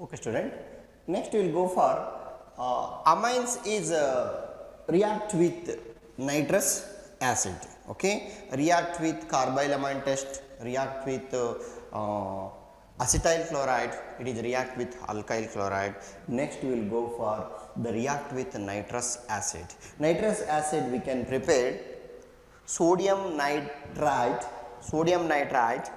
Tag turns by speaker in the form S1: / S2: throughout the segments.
S1: Okay, student. Next, we will go for amines is react with nitrous acid. Okay, react with carbylamine test, react with acetyl chloride. It is react with alkyl chloride. Next, we will go for the react with nitrous acid. Nitrous acid we can prepare sodium nitrite. Sodium nitrite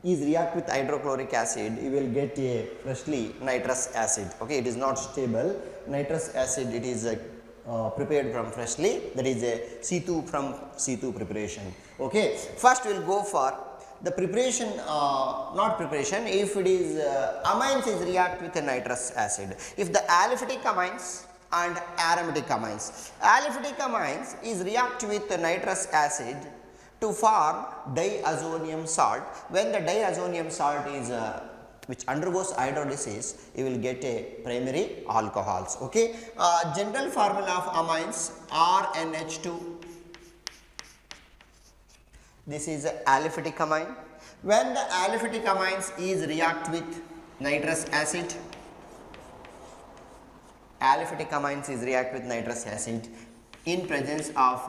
S1: is react with hydrochloric acid, you will get a freshly nitrous acid. Okay, it is not stable. Nitrous acid, it is prepared from freshly, that is a C2 from C2 preparation. Okay, first we will go for the preparation, not preparation, if it is amines is react with a nitrous acid. If the aliphatic amines and aromatic amines, aliphatic amines is react with the nitrous acid to form diazonium salt. When the diazonium salt is which undergoes hydrolysis, you will get a primary alcohols. Okay, general formula of amines RNH2. This is aliphatic amine. When the aliphatic amines is react with nitrous acid, aliphatic amines is react with nitrous acid in presence of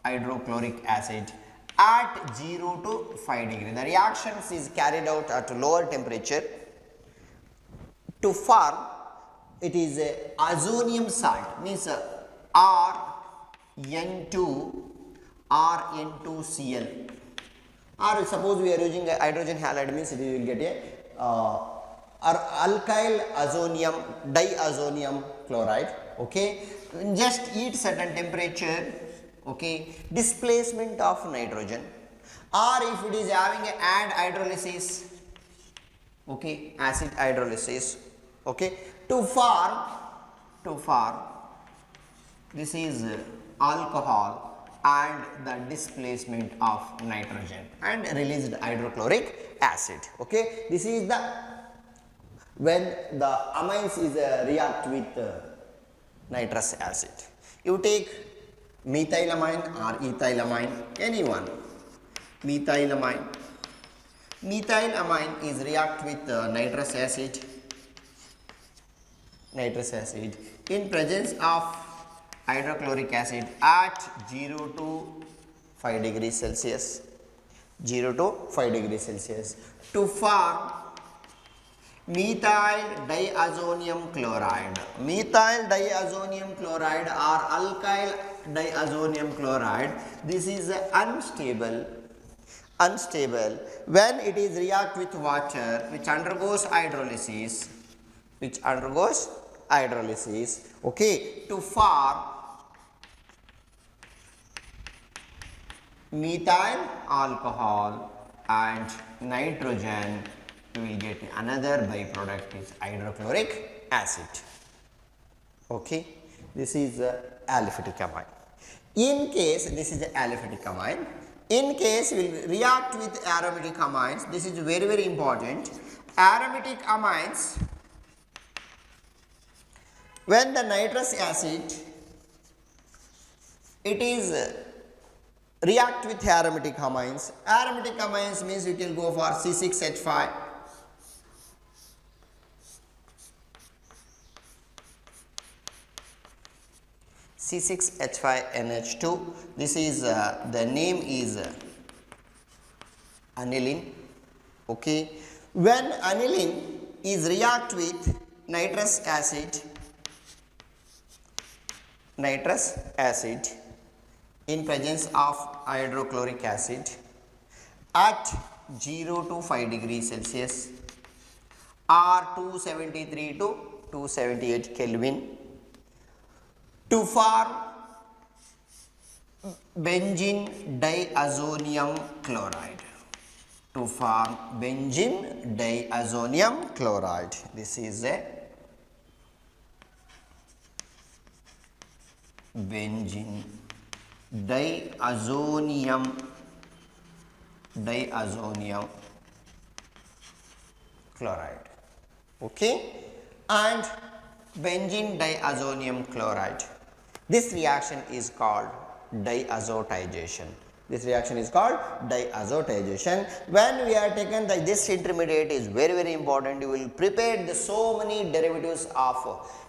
S1: hydrochloric acid at 0 to 5 degree. The reactions is carried out at lower temperature to form, it is a azonium salt, means RN2CL, or suppose we are using a hydrogen halide, means we will get a alkyl azonium diazonium chloride. Okay, just heat certain temperature. Okay, displacement of nitrogen, or if it is having a add hydrolysis, okay, acid hydrolysis, okay, to form this is alcohol and the displacement of nitrogen and released hydrochloric acid. Okay, this is the when the amines is react with nitrous acid. You take methylamine or ethylamine, any one. Methylamine. Methylamine is react with nitrous acid. Nitrous acid in presence of hydrochloric acid at 0 to 5 degrees Celsius. 0 to 5 degrees Celsius to form methyl diazonium chloride. Methyl diazonium chloride or alkyl diazonium chloride, this is unstable when it is react with water which undergoes hydrolysis, okay, to form methyl alcohol and nitrogen, you will get another byproduct is hydrochloric acid. Okay, this is aliphatic amine. In case this is the aliphatic amine, in case we will react with aromatic amines, this is very important. Aromatic amines, when the nitrous acid, it is react with aromatic amines. Aromatic amines means it will go for C6H5. C6H5NH2, this is the name is aniline. Okay, when aniline is react with nitrous acid in presence of hydrochloric acid at 0 to 5 degrees Celsius or 273 to 278 Kelvin to form benzene diazonium chloride. To form benzene diazonium chloride. This is a benzene diazonium chloride. Okay, and benzene diazonium chloride. This reaction is called diazotization. This reaction is called diazotization. When we are taken this intermediate is very important. You will prepare so many derivatives of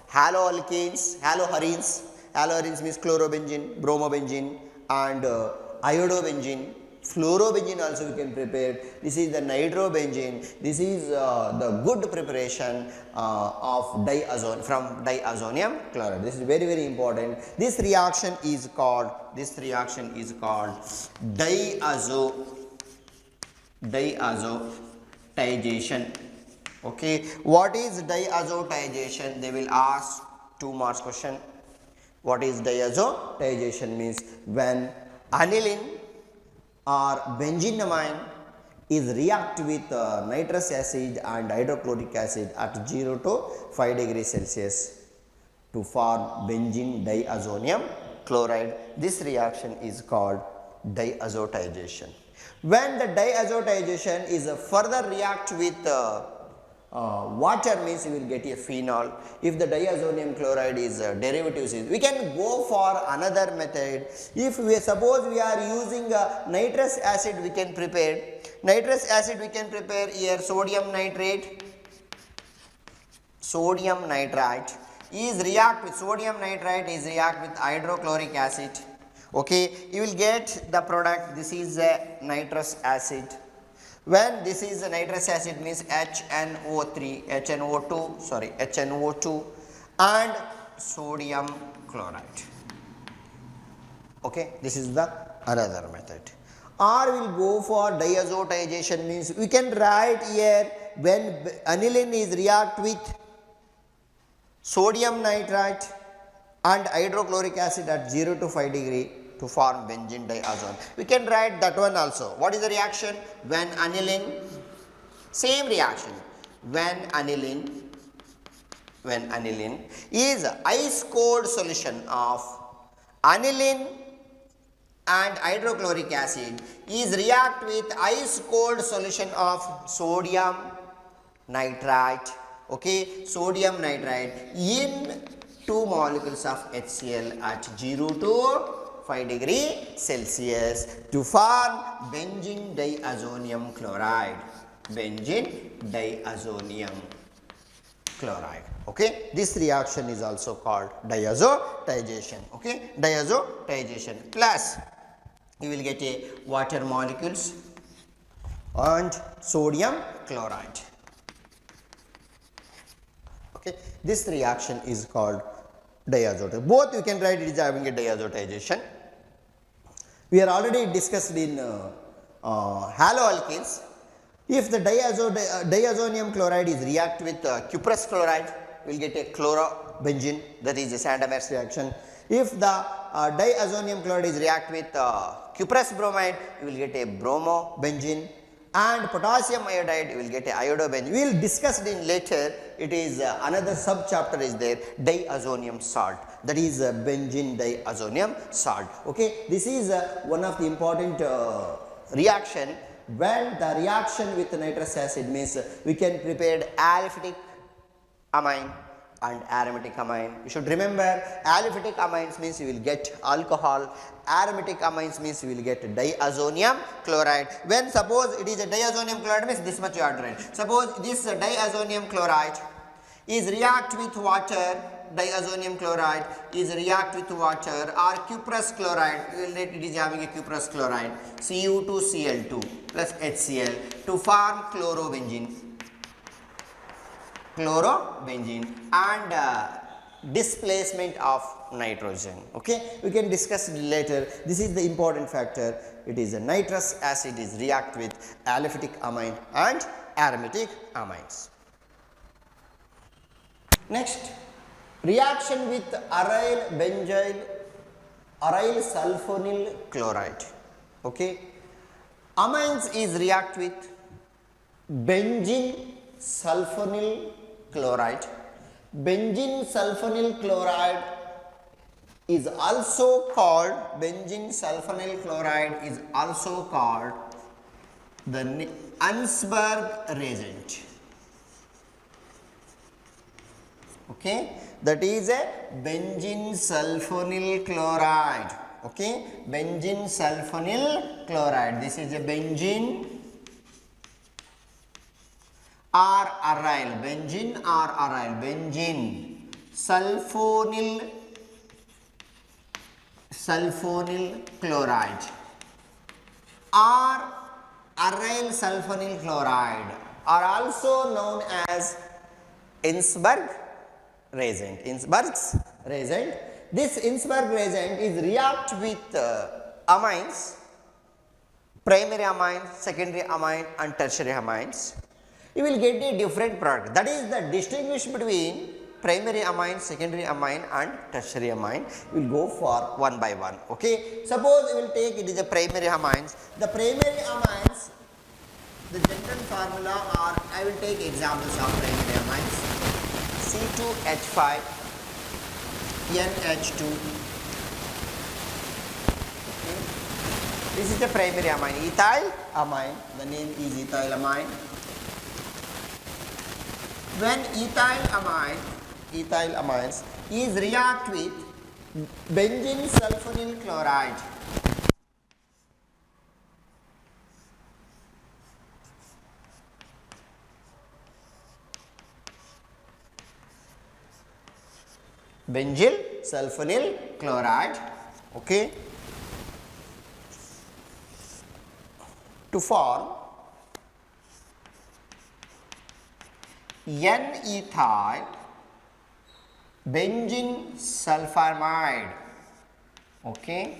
S1: haloalkenes, haloarenes. Haloarenes means chlorobenzene, bromobenzene and iodobenzene. Fluorobenzene also we can prepare. This is the nitrobenzene. This is the good preparation of from diazonium chloride. This is very important. This reaction is called diazotization. Okay, what is diazotization? They will ask 2 marks question. What is diazotization means? When aniline or benzenamine is react with nitrous acid and hydrochloric acid at 0 to 5 degrees Celsius to form benzene diazonium chloride. This reaction is called diazotization. When the diazotization is further react with water means you will get a phenol. If the diazonium chloride is derivatives, we can go for another method. If we suppose we are using nitrous acid, we can prepare here sodium nitrate. Sodium nitrite is react with hydrochloric acid. Okay, you will get the product. This is nitrous acid. When this is nitrous acid means HNO2 and sodium chloride. Okay, this is the another method. Or we will go for diazotization means we can write here when aniline is react with sodium nitrite and hydrochloric acid at 0 to 5 degree to form benzene diazone. We can write that one also. What is the reaction? When aniline, same reaction. When aniline is ice cold solution of aniline and hydrochloric acid is react with ice cold solution of sodium nitrite. Okay, sodium nitrite in 2 molecules of HCl at 0 to 5 degree Celsius to form benzene diazonium chloride. Okay, this reaction is also called diazotization. Okay, diazotization plus you will get a water molecules and sodium chloride. Okay, this reaction is called diazotization. Both you can write it is having a diazotization. We are already discussed in haloalkanes. If the diazonium chloride is react with cuprous chloride, we will get a chlorobenzene, that is a Sandemers reaction. If the diazonium chloride is react with cuprous bromide, you will get a bromobenzene, and potassium iodide you will get a iodobenzene. We will discuss it in later. It is another sub chapter is there, diazonium salt, that is benzene diazonium salt. Okay, this is one of the important reaction. When the reaction with nitrous acid means we can prepare aliphatic amine and aromatic amine. You should remember aliphatic amines means you will get alcohol, aromatic amines means you will get diazonium chloride. When suppose it is a diazonium chloride means this much you have to write. Suppose this diazonium chloride is react with water, diazonium chloride is react with water or cuprous chloride, you will write it is having a cuprous chloride Cu2Cl2 plus HCl to form chlorobenzene and displacement of nitrogen. Okay, we can discuss it later. This is the important factor. It is a nitrous acid is react with aliphatic amine and aromatic amines. Next, reaction with aryl sulfonyl chloride. Okay, amines is react with benzene sulfonyl chloride. Benzene sulfonyl chloride is also called the Ansberg reagent. Okay, that is a benzene sulfonyl chloride. Okay, benzene sulfonyl chloride. This is a benzene or aryl, benzene or aryl, benzene sulfonyl chloride or aryl sulfonyl chloride are also known as Innsberg reagent. Innsberg's reagent. This Innsberg reagent is react with amines, primary amine, secondary amine and tertiary amines. You will get a different product. That is the distinguish between primary amine, secondary amine and tertiary amine. We will go for one by one. Okay. Suppose we will take it is a primary amines. The primary amines, the general formula, or I will take examples of primary amines. C2H5, NH2. Okay. This is the primary amine. Ethyl amine. The name is ethyl amine. When ethyl amines is react with benzene sulfonyl chloride, benzyl sulfonyl chloride, okay, to form N-ethyl benzene sulfamide, okay,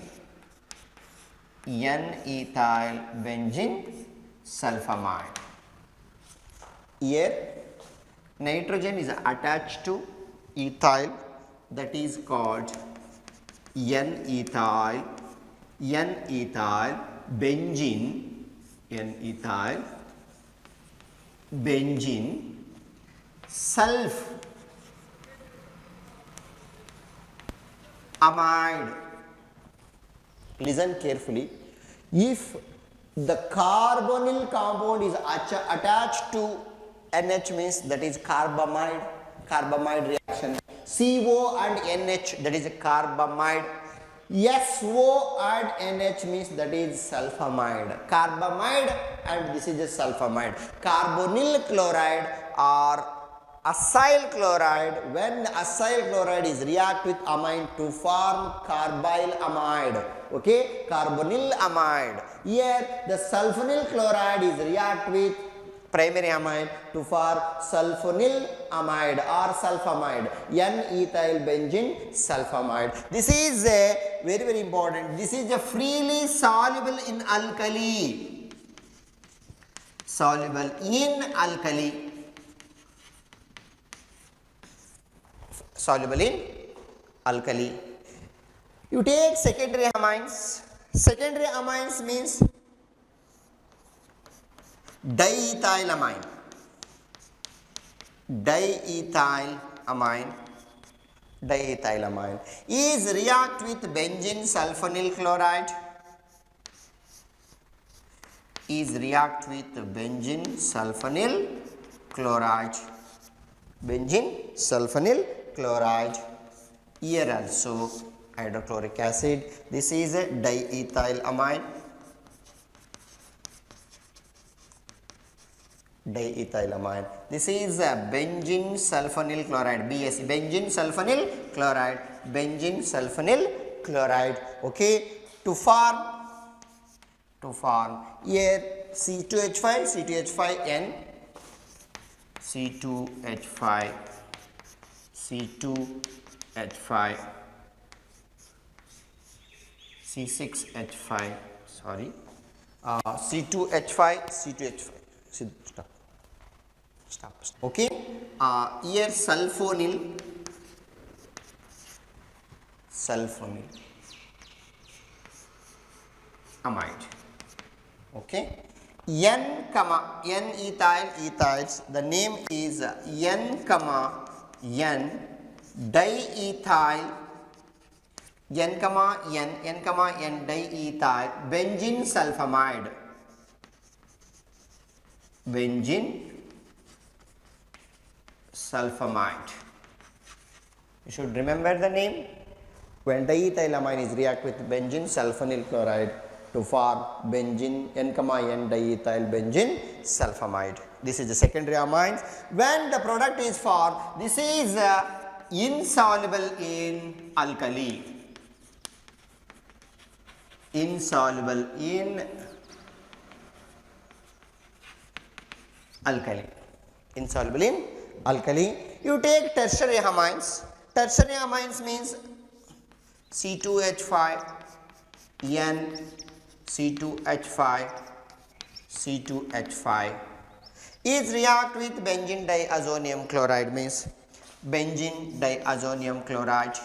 S1: N-ethyl benzene sulfamide. Here nitrogen is attached to ethyl, that is called N-ethyl benzene sulfamide. Listen carefully. If the carbonyl compound is attached to NH, means that is carbamide reaction. CO and NH, that is a carbamide. SO and NH means that is sulfamide. Carbamide and this is a sulfamide. Carbonyl chloride or acyl chloride, when the acyl chloride is react with amine to form carbyl amide, okay, carbonyl amide. Here the sulfonyl chloride is react with primary amine to form sulfonyl amide or sulfamide, N-ethyl benzene sulfamide. This is a very important. This is a freely soluble in alkali. Soluble in alkali. Soluble in alkali. You take secondary amines. Secondary amines means diethylamine. Diethylamine is react with benzene sulfonyl chloride. Is react with benzene sulfonyl chloride. Benzene sulfonyl chloride. Here also hydrochloric acid. This is a diethylamine. Diethylamine. This is a benzene sulfonyl chloride, BS, benzene sulfonyl chloride, benzene sulfonyl chloride, okay, to form here C2H5N, C2H5, C6H5, sorry, C2H5, stop. Okay, here sulfonyl amide. Okay, N-ethyls, the name is N, diethyl, N, diethyl benzene sulfamide. Benzene sulfamide. You should remember the name. when diethylamine is react with benzene sulfonyl chloride to form benzene N, N diethyl benzene sulfamide. This is the secondary amines. When the product is formed, this is insoluble in alkali, insoluble in alkali, insoluble in alkali. You take tertiary amines. Tertiary amines means C2H5, N, C2H5, C2H5 is react with benzene diazonium chloride, means benzene diazonium chloride,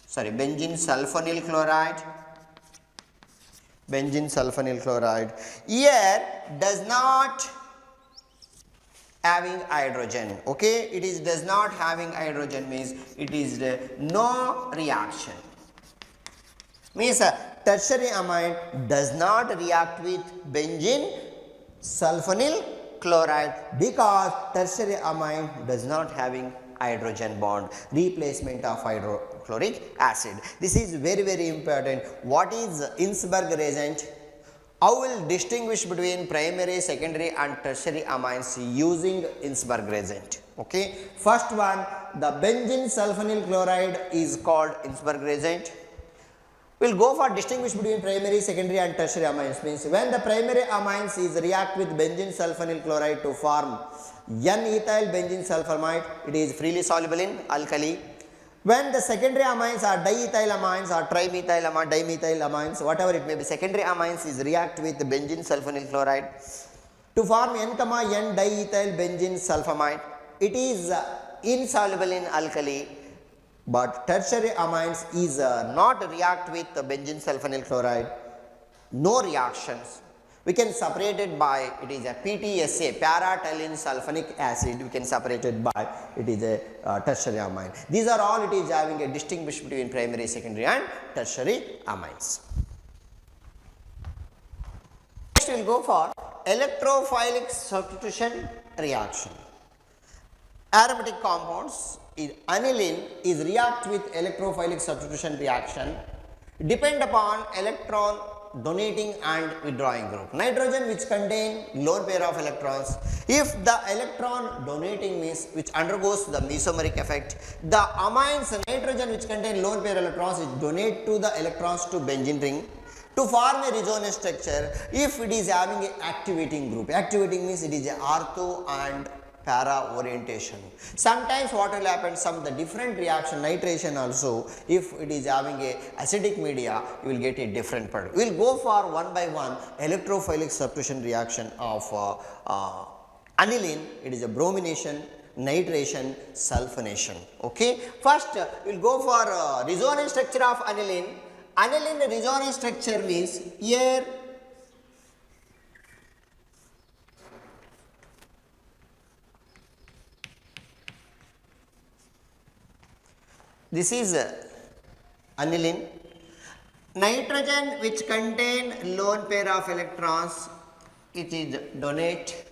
S1: sorry, benzene sulfonyl chloride, benzene sulfonyl chloride. Here does not having hydrogen, okay, it is does not having hydrogen means it is no reaction, means tertiary amine does not react with benzene sulfonyl chloride because tertiary amine does not having hydrogen bond, replacement of hydrochloric acid. This is very important. What is Innsberg reagent? How will distinguish between primary, secondary and tertiary amines using Innsberg reagent? Okay. First one, the benzene sulfonyl chloride is called Innsberg reagent. We will go for distinguish between primary, secondary and tertiary amines, means when the primary amines is react with benzene sulfonyl chloride to form N-ethyl benzene sulfamide, it is freely soluble in alkali. When the secondary amines are diethylamines or trimethylamine, dimethylamines, whatever it may be, secondary amines is react with benzene sulfonyl chloride to form N, N diethyl benzene sulfamide. It is insoluble in alkali, but tertiary amines is not react with benzene sulfonyl chloride, no reactions. We can separate it by, it is a PTSA, para-toluene sulfonic acid, we can separate it by, it is a tertiary amine. These are all it is having a distinguish between primary, secondary and tertiary amines. Next we will go for electrophilic substitution reaction. Aromatic compounds, aniline is react with electrophilic substitution reaction depend upon electron donating and withdrawing group. Nitrogen which contain lone pair of electrons, if the electron donating means which undergoes the mesomeric effect, the amines nitrogen which contain lone pair electrons is donate to the electrons to benzene ring to form a resonance structure if it is having a activating group. Activating means it is a ortho and para orientation. Sometimes what will happen, some the different reaction nitration also, if it is having a acidic media, you will get a different product. We will go for one by one electrophilic substitution reaction of aniline. It is a bromination, nitration, sulfonation. Okay. First we will go for resonance structure of aniline. Aniline resonance structure means here this is aniline. Nitrogen which contain lone pair of electrons, it is donate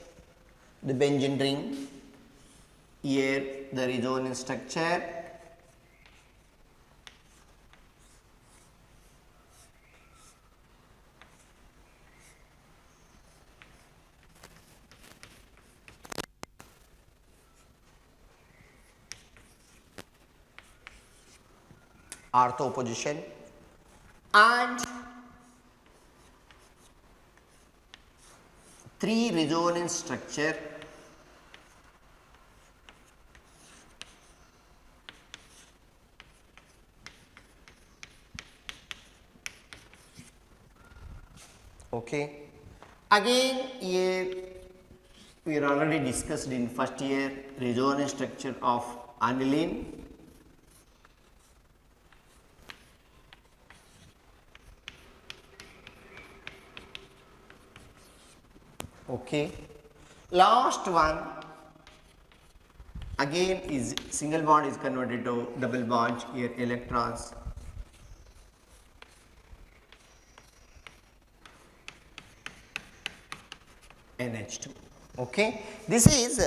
S1: the benzene ring. Here the resonance structure. Ortho position and 3 resonance structure. Okay. Again here we are already discussed in first year resonance structure of aniline. Okay. Last one again is single bond is converted to double bond, here electrons. NH2. Okay. This is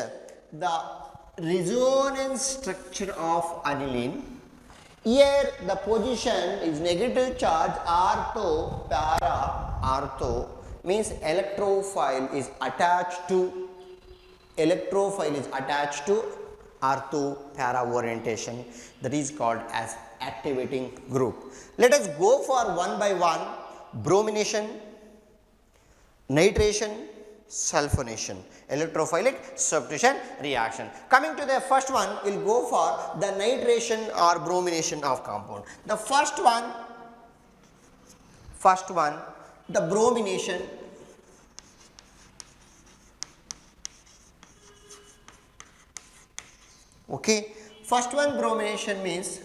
S1: the resonance structure of aniline. Here the position is negative charge ortho para. Ortho means electrophile is attached to ortho para orientation, that is called as activating group. Let us go for one by one. Bromination, nitration, sulfonation, electrophilic substitution reaction. Coming to the first one, we will go for the nitration or bromination of compound. The first one, the bromination. Okay, first one, bromination means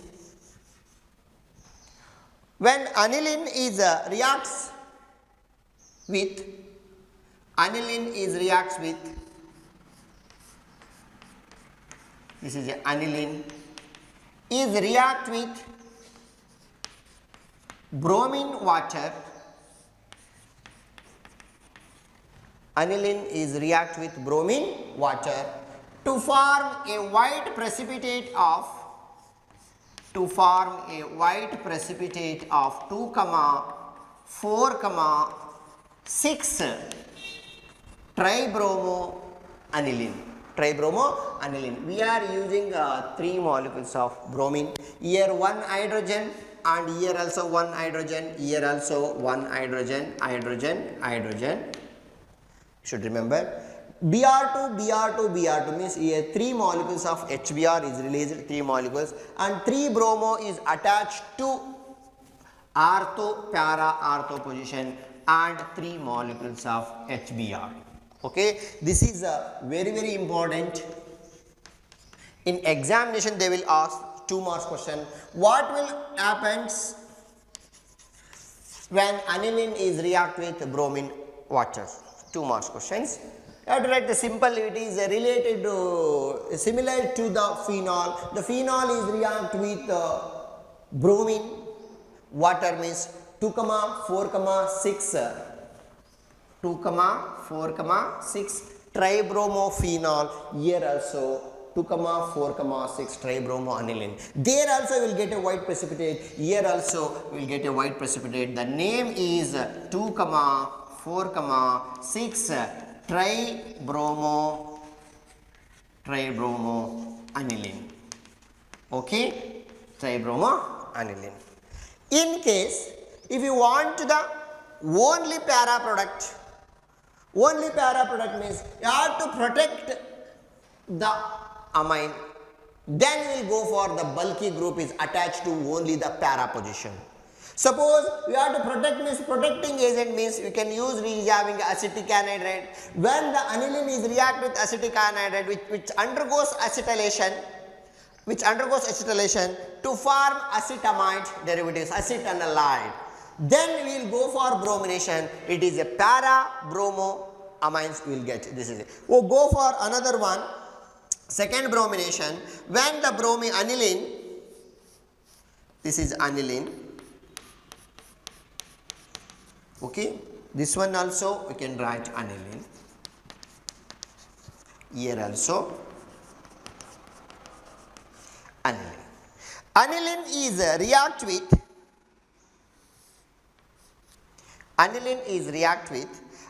S1: when aniline is reacts with this is a aniline is react with bromine water. Aniline is react with bromine water to form a white precipitate of 2, 4,6 tribromoaniline. We are using 3 molecules of bromine. Here 1 hydrogen and here also 1 hydrogen. Here also 1 hydrogen. Should remember. Br2 means here 3 molecules of HBr is released, 3 molecules, and 3 bromo is attached to ortho para ortho position and 3 molecules of HBr. Okay, this is very important. In examination they will ask 2 marks question. What will happens when aniline is react with bromine water? 2 marks questions. You have to write the simple, it is related to similar to the phenol. The phenol is react with bromine water means 2,4,6 tribromophenol. Here also 2,4,6 tribromoaniline. There also will get a white precipitate. Here also will get a white precipitate. The name is 2,4,6 tribromoaniline. Okay, tribromoaniline. In case if you want the only para product means you have to protect the amine, then we will go for the bulky group is attached to only the para position. Suppose we have to protect means protecting agent means we can use having acetic anhydride. When the aniline is react with acetic anhydride which undergoes acetylation to form acetamide derivatives, acetanilide. Then we will go for bromination. It is a para bromo amines we will get. This is it. We'll go for another one. Second bromination. When the aniline, this is aniline. Okay, this one also we can write aniline. Here also aniline. Aniline is react with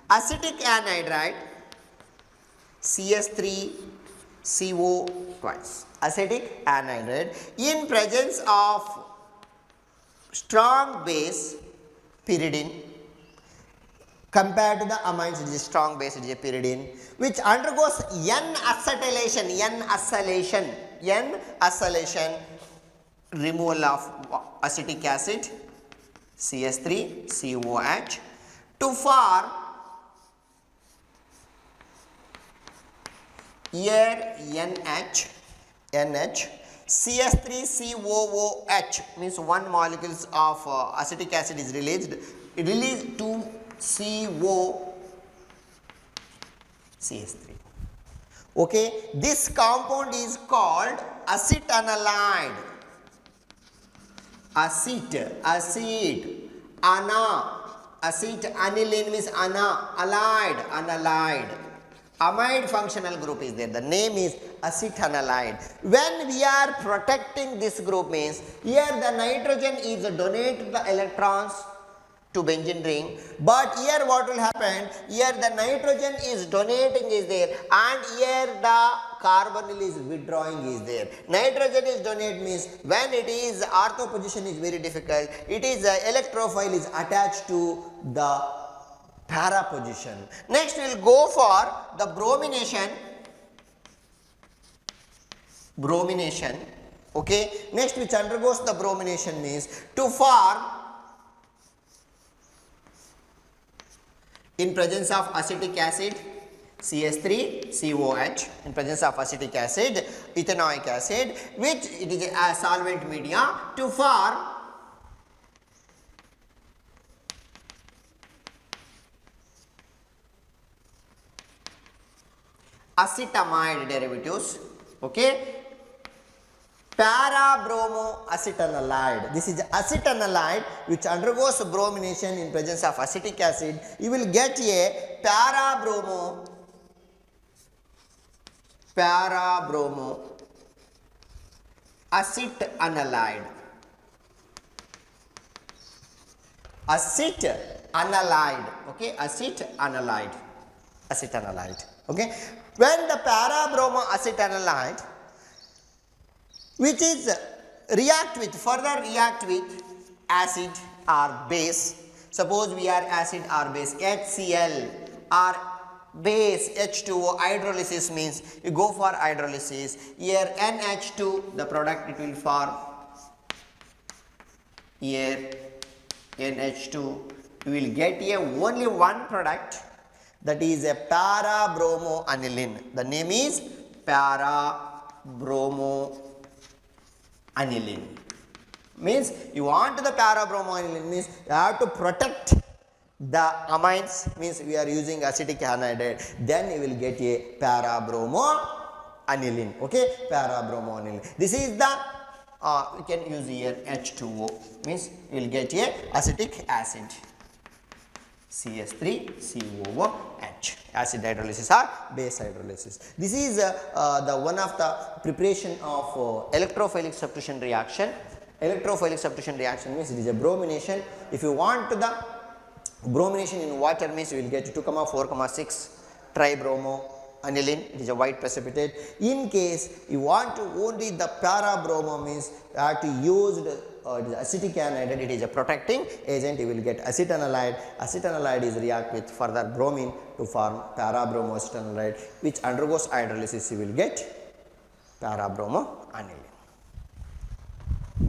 S1: acetic anhydride CS3CO twice. Acetic anhydride in presence of strong base pyridine. Compared to the amines, it is a strong base, it is a pyridine, which undergoes N-acetylation, removal of acetic acid, CS3COH, to form here NH, CS3COOH means 1 molecules of acetic acid is released, to CS3. Okay, this compound is called acetanilide. Aniline means analide. amide functional group is there. The name is acetanilide. When we are protecting this group means here the nitrogen is donate the electrons to benzene ring, but here what will happen, here the nitrogen is donating is there and here the carbonyl is withdrawing is there. Nitrogen is donate means when it is ortho position is very difficult, it is electrophile is attached to the para position. Next we will go for the bromination, okay. Next which undergoes the bromination means to form in presence of acetic acid CH3COH, in presence of acetic acid ethanoic acid, which it is a solvent media to form acetamide derivatives, okay. Para-bromoacetanilide. This is acetanilide which undergoes bromination in presence of acetic acid. You will get a para-bromoacetanilide. Acetanilide, okay, acetanilide, okay. When the para-bromoacetanilide which is further react with acid or base, suppose we are acid or base HCl or base H2O, hydrolysis means you go for hydrolysis, here NH2 the product it will form, here NH2 you will get a only one product, that is a para-bromoaniline. The name is para-bromoaniline. Means you want the para-bromoaniline means you have to protect the amines, means we are using acetic anhydride, then you will get a para-bromoaniline, okay, para-bromoaniline. This is the we can use here H2O, means you will get a acetic acid CH3COOH, acid hydrolysis or base hydrolysis. This is the one of the preparation of electrophilic substitution reaction. Electrophilic substitution reaction means it is a bromination. If you want the bromination in water means you will get 2,4,6 tribromoaniline, it is a white precipitate. In case you want to only the para-bromo means you have to use acetic anhydride, it is a protecting agent, you will get acetanilide. Acetanilide is react with further bromine to form para-bromoacetanilide, which undergoes hydrolysis, you will get para-bromoaniline.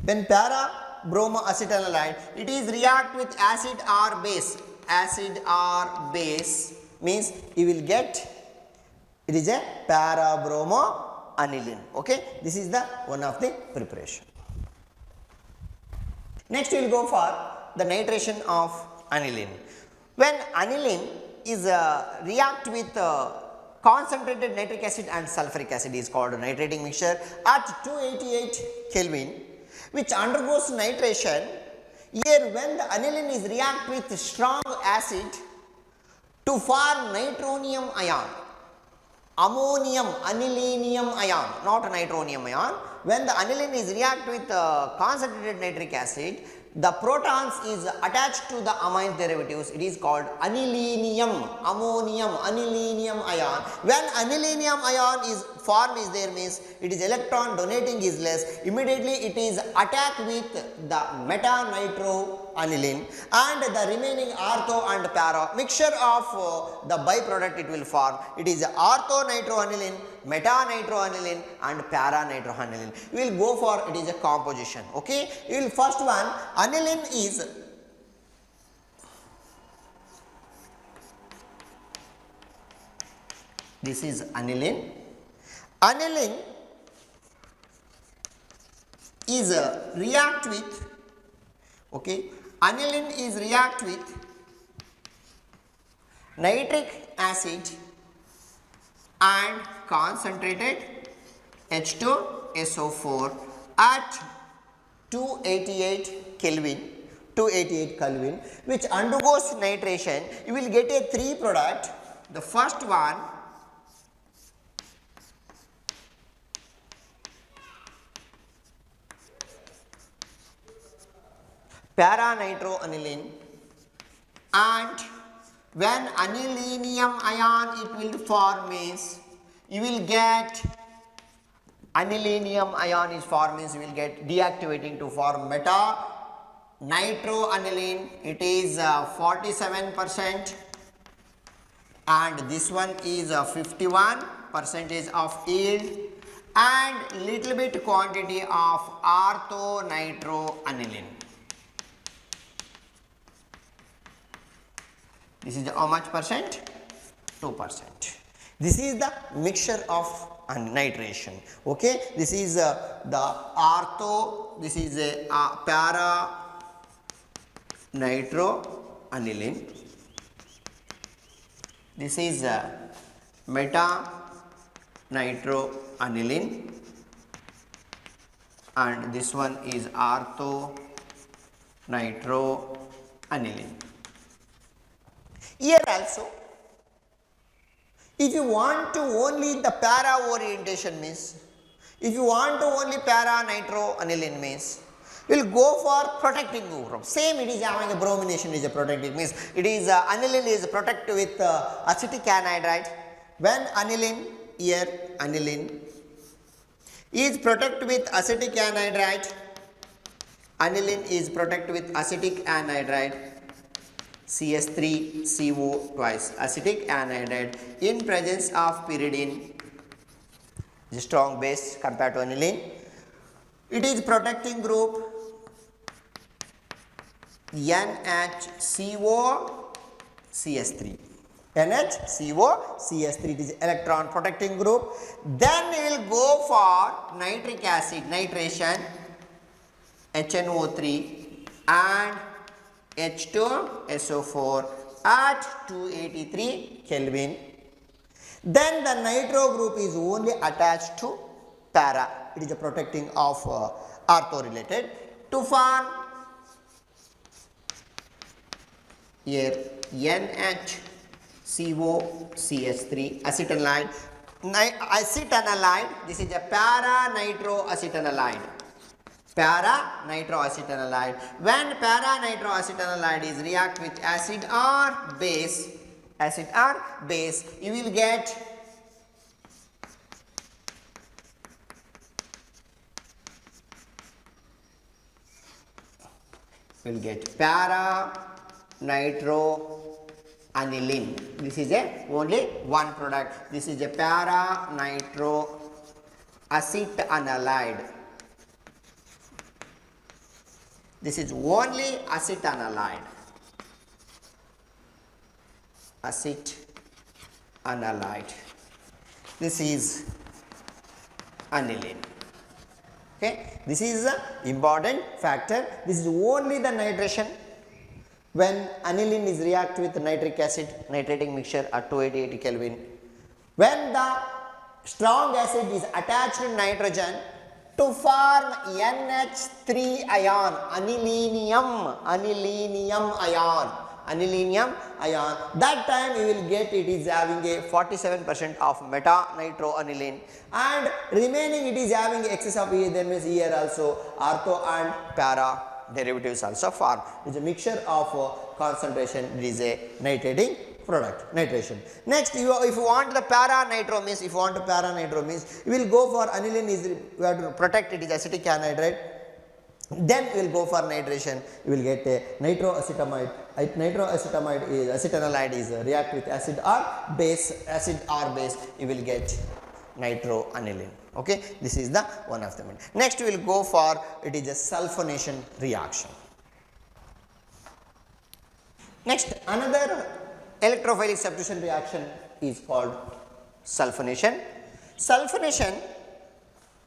S1: When para-bromoacetanilide, it is react with acid or base means you will get, it is a para-bromoaniline, okay. This is the one of the preparation. Next we will go for the nitration of aniline. When aniline is react with concentrated nitric acid and sulfuric acid is called nitrating mixture at 288 Kelvin, which undergoes nitration. Here when the aniline is react with strong acid to form nitronium ion, ammonium anilinium ion, not nitronium ion. When the aniline is react with concentrated nitric acid, the protons is attached to the amine derivatives, it is called anilinium, ammonium anilinium ion. When anilinium ion is formed is there means it is electron donating is less, immediately it is attacked with the meta-nitroaniline and the remaining ortho and para mixture of the byproduct it will form. It is ortho-nitroaniline, meta-nitroaniline and para-nitroaniline. We will go for it is a composition, okay. We will first one, aniline is this is aniline. Aniline is react with, okay, aniline is react with nitric acid and concentrated H2SO4 at 288 Kelvin, which undergoes nitration. You will get a three product. The first one para-nitroaniline, and when anilinium ion it will form means you will get anilinium ion is formed means you will get deactivating to form meta nitroaniline. It is 47% and this one is 51% of yield and little bit quantity of orthonitroaniline. This is how much percent? 2%. This is the mixture of nitration. Okay, this is the ortho, this is a para nitroaniline, this is meta nitroaniline, and this one is ortho nitroaniline. Here also, if you want to only the para orientation means, if you want to only para nitroaniline means, we will go for protecting group. Same it is having a bromination is a protecting means it is aniline is protect with acetic anhydride. When aniline here aniline is protect with acetic anhydride, aniline is protect with acetic anhydride, CS3CO twice acetic anhydride in presence of pyridine, the strong base compared to aniline. It is protecting group NHCO CS3. NHCO CS3, it is electron protecting group. Then we will go for nitric acid nitration HNO3 and H2SO4 at 283 Kelvin. Then the nitro group is only attached to para. It is a protecting of ortho related to form here NHCOCH3 acetanilide. Acetanilide, this is a para nitroacetanilide. Para nitroacetanilide. When para nitroacetanilide is react with acid or base, you will get para nitroaniline. This is a only one product. This is a para nitroacetanilide. This is only acetanilide. Acetanilide. This is aniline. Okay, this is the important factor. This is only the nitration when aniline is react with nitric acid nitrating mixture at 288 Kelvin. When the strong acid is attached to nitrogen to form NH3 ion, anilinium ion, that time you will get it is having a 47% of meta nitroaniline and remaining it is having excess of then means here also ortho and para derivatives also form. It is a mixture of concentration, it is a nitrating product, nitration. Next, if you want the para nitro means, you will go for aniline is you have to protect it is acetic anhydride. Then we will go for nitration, you will get a nitroacetamide. Nitroacetamide is acetanilide is react with acid or base, you will get nitroaniline. Okay, this is the one of them. Next we will go for it is a sulfonation reaction. Next, another electrophilic substitution reaction is called sulfonation. Sulfonation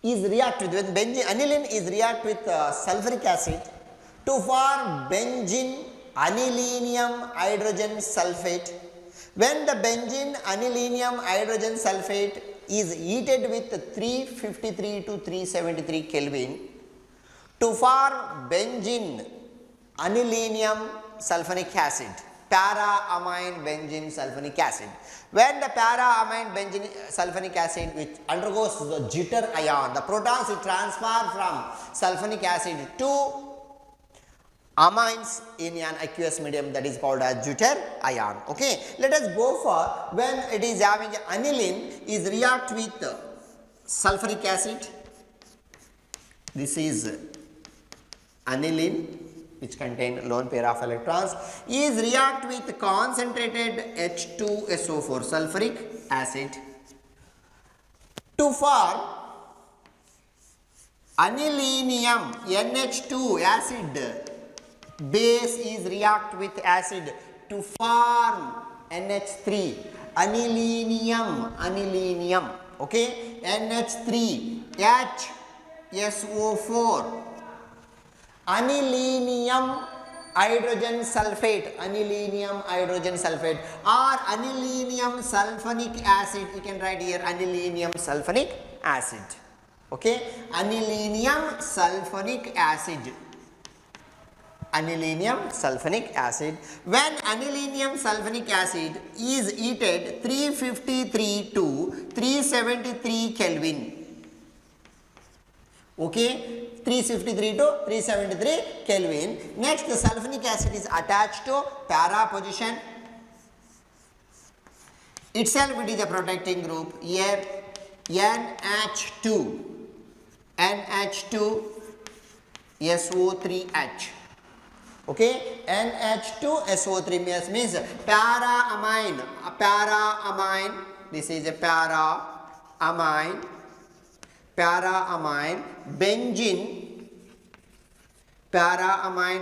S1: is react with when aniline is react with sulfuric acid to form benzene anilinium hydrogen sulfate. When the benzene anilinium hydrogen sulfate is heated with 353 to 373 Kelvin to form benzene anilinium sulfonic acid, para-amine benzene sulfonic acid. When the para-amine benzene sulfonic acid which undergoes the jitter ion, the protons will transfer from sulfonic acid to amines in an aqueous medium, that is called as deuterion. Okay, let us go for when it is having aniline is react with sulfuric acid. This is aniline which contain lone pair of electrons is react with concentrated H2SO4 sulfuric acid to form anilinium NH2 acid. Base is react with acid to form NH3 anilinium, okay, NH3 HSO4 anilinium hydrogen sulfate or anilinium sulfonic acid. You can write here anilinium sulfonic acid, okay, anilinium sulfonic acid. Anilinium sulfonic acid. When anilinium sulfonic acid is heated 353 to 373 Kelvin, okay, 353 to 373 Kelvin. Next, the sulfonic acid is attached to para position. Itself it is a protecting group. Here NH2 SO3H. Okay, NH2SO3 means para-amine. This is a para-amine.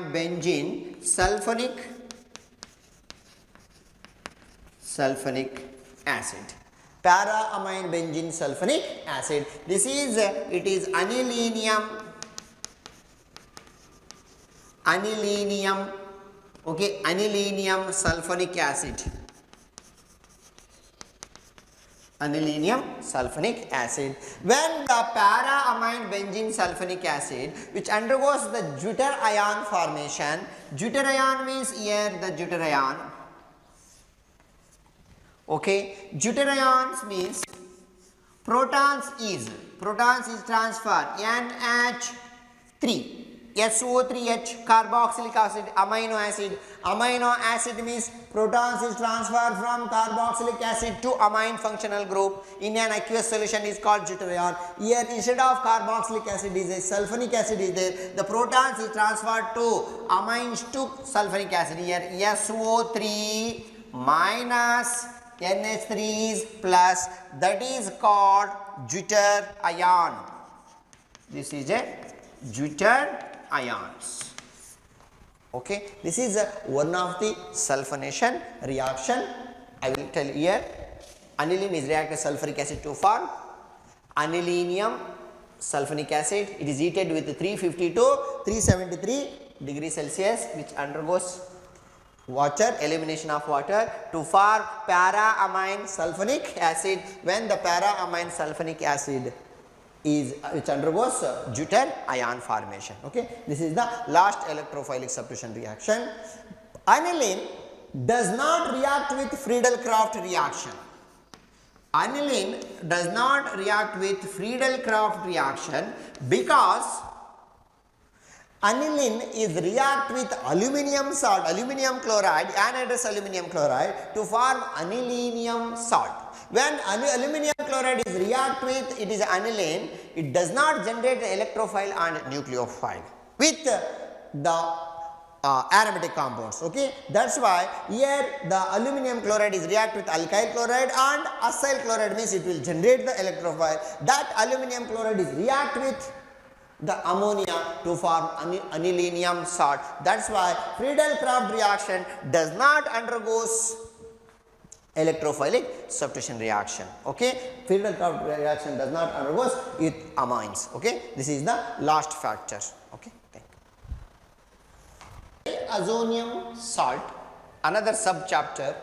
S1: Benzene, sulfonic acid. Para-amine benzene sulfonic acid. This is it is anilinium, okay, anilinium sulfonic acid. Anilinium sulfonic acid. When the para-amine benzene sulfonic acid which undergoes the deuterion formation, deuterion means here the deuterion, okay, deuterions means protons is transferred NH3 SO3H carboxylic acid amino acid means protons is transferred from carboxylic acid to amine functional group in an aqueous solution is called deuterion. Here instead of carboxylic acid is a sulfonic acid is there, the protons is transferred to amines to sulfonic acid. Here SO3 minus NH3 is plus, that is called deuterion. This is a deuterions. Okay, this is one of the sulfonation reaction. I will tell here. Aniline is reacted with sulfuric acid to form anilinium sulfonic acid. It is heated with 350 to 373 degrees Celsius, which undergoes water, elimination of water to form para-amine sulfonic acid. When the para-amine sulfonic acid is which undergoes deuterion formation. Okay, this is the last electrophilic substitution reaction. Aniline does not react with Friedel-Crafts reaction. Aniline does not react with Friedel-Crafts reaction because aniline is react with aluminium salt, aluminum chloride, anhydrous aluminum chloride to form anilinium salt. When aluminum chloride is react with it is aniline, it does not generate electrophile and nucleophile with the aromatic compounds. Okay, that's why here the aluminum chloride is react with alkyl chloride and acyl chloride means it will generate the electrophile. That aluminum chloride is react with the ammonia to form anilinium salt. That's why Friedel-Crafts reaction does not undergoes electrophilic substitution reaction. Okay, Friedel-Crafts reaction does not undergoes with amines. Okay, this is the last factor. Okay, thank you. Diazonium salt, another sub chapter.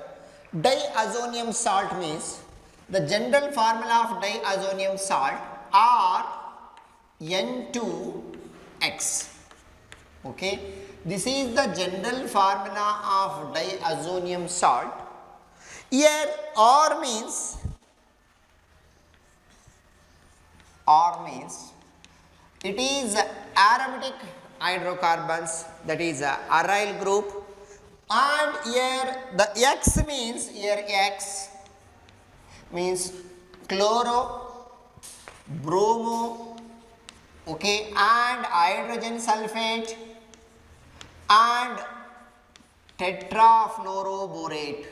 S1: Diazonium salt means the general formula of diazonium salt are N2X. Okay, this is the general formula of diazonium salt. Here R means it is aromatic hydrocarbons, that is a aryl group, and here the X means, here X means chloro, bromo, okay, and hydrogen sulfate and tetrafluoroborate.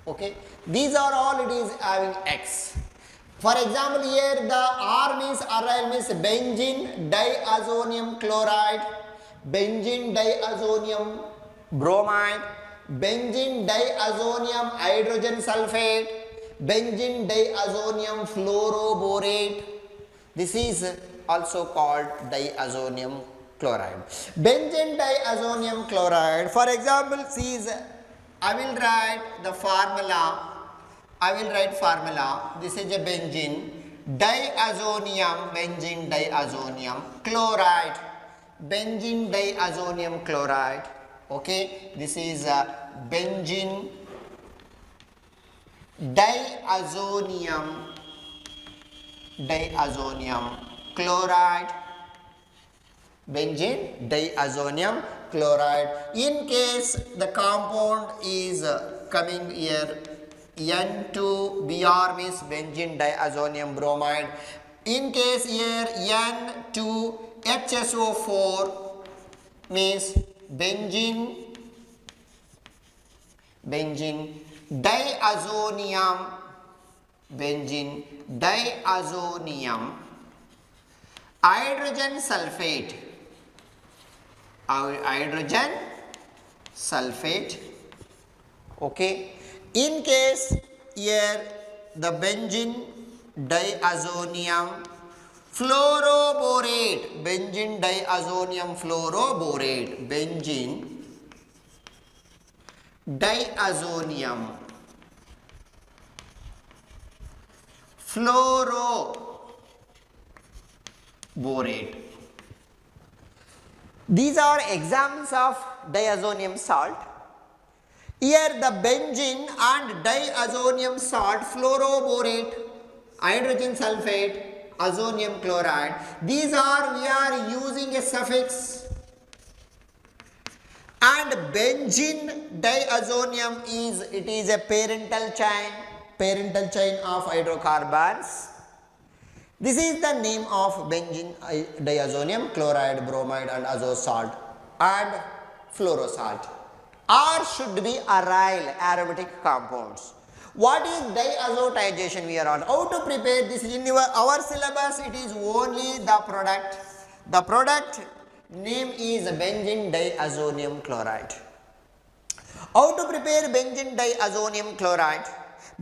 S1: Okay, these are all it is having X. For example, here the R means aryl means benzene diazonium chloride, benzene diazonium bromide, benzene diazonium hydrogen sulfate, benzene diazonium fluoroborate. This is also called diazonium chloride. Benzene diazonium chloride, for example, sees, I will write the formula. This is a benzene diazonium, benzene diazonium chloride, benzene diazonium chloride. Okay, this is a benzene diazonium chloride, benzene diazonium chloride. In case the compound is coming here, N2Br means benzene diazonium bromide. In case here N2HSO4 means benzene diazonium hydrogen sulfate. Okay, in case here the benzene diazonium fluoroborate, benzene diazonium fluoroborate, benzene diazonium fluoroborate. These are examples of diazonium salt. Here the benzene and diazonium salt, fluoroborate, hydrogen sulfate, azonium chloride. These are, we are using a suffix, and benzene diazonium is, it is a parental chain of hydrocarbons. This is the name of benzene diazonium chloride, bromide and azo salt and fluorosalt. R should be aryl aromatic compounds. What is diazotization? We are on how to prepare this in our syllabus. It is only the product. The product name is benzene diazonium chloride. How to prepare benzene diazonium chloride?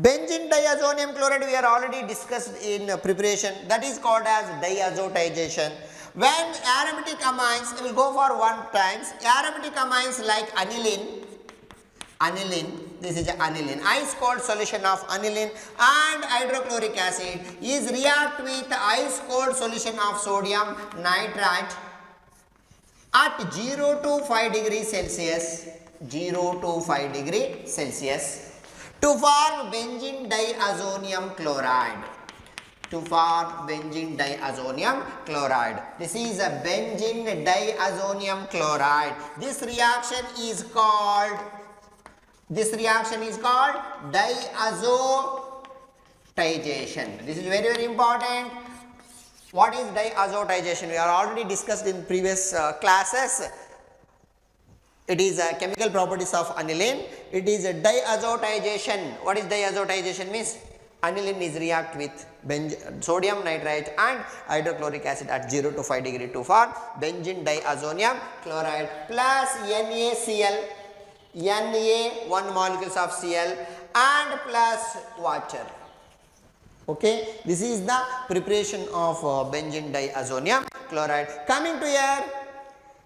S1: Benzene diazonium chloride we are already discussed in preparation, that is called as diazotization. When aromatic amines, we will go for 1 times, aromatic amines like aniline, this is aniline, ice cold solution of aniline and hydrochloric acid is react with ice cold solution of sodium nitrite at 0 to 5 degrees Celsius, to form benzene diazonium chloride. This is a benzene diazonium chloride. This reaction is called diazotization. This is very, very important. What is diazotization? We are already discussed in previous classes. It is a chemical properties of aniline. It is a diazotization. What is diazotization means? Aniline is react with sodium nitrite and hydrochloric acid at 0 to 5 degree to form benzene diazonium chloride plus NaCl, one molecules of Cl and plus water. Okay, this is the preparation of benzene diazonium chloride. Coming to here,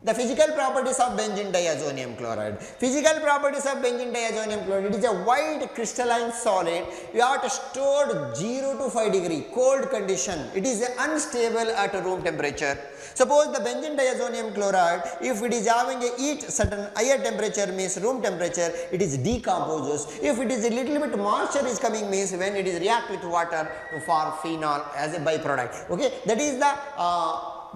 S1: the physical properties of benzene diazonium chloride. Physical properties of benzene diazonium chloride, it is a white crystalline solid. You have to store 0 to 5 degree cold condition. It is unstable at room temperature. Suppose the benzene diazonium chloride, if it is having a heat certain higher temperature means room temperature, it is decomposes. If it is a little bit moisture is coming means when it is react with water to form phenol as a byproduct. Okay, that is the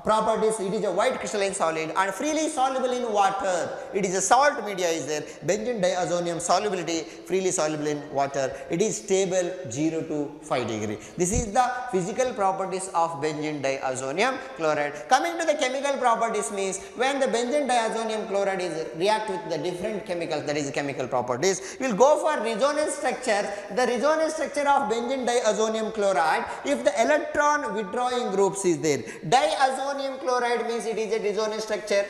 S1: properties, it is a white crystalline solid and freely soluble in water. It is a salt media is there. Benzene diazonium solubility freely soluble in water. It is stable 0 to 5 degree. This is the physical properties of benzene diazonium chloride. Coming to the chemical properties means when the benzene diazonium chloride is react with the different chemicals, that is chemical properties. We will go for resonance structure. The resonance structure of benzene diazonium chloride, if the electron withdrawing groups is there. Diazonium chloride means it is a resonance structure.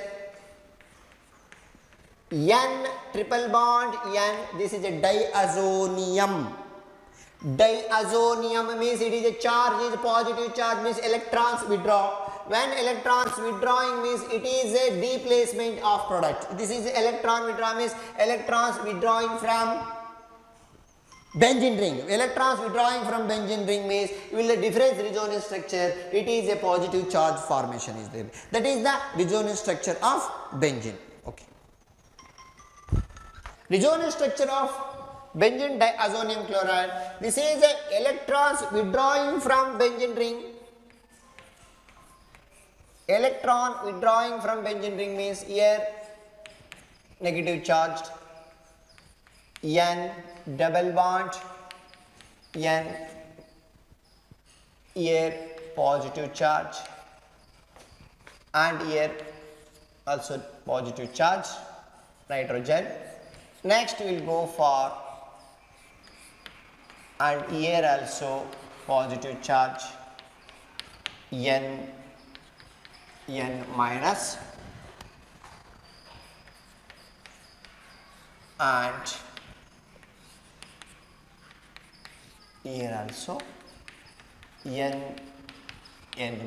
S1: N triple bond N, this is a diazonium. Diazonium means it is a charge, is positive charge means electrons withdraw. When electrons withdrawing means it is a displacement of product. This is electron withdrawal means electrons withdrawing from benzene ring. Electrons withdrawing from benzene ring means will the difference resonance structure, it is a positive charge formation is there. That is the resonance structure of benzene. Okay. Resonance structure of benzene diazonium chloride. This is a electrons withdrawing from benzene ring. Electron withdrawing from benzene ring means here negative charged, N double bond N, here positive charge and here also positive charge nitrogen. Next we will go for and here also positive charge N minus and here also N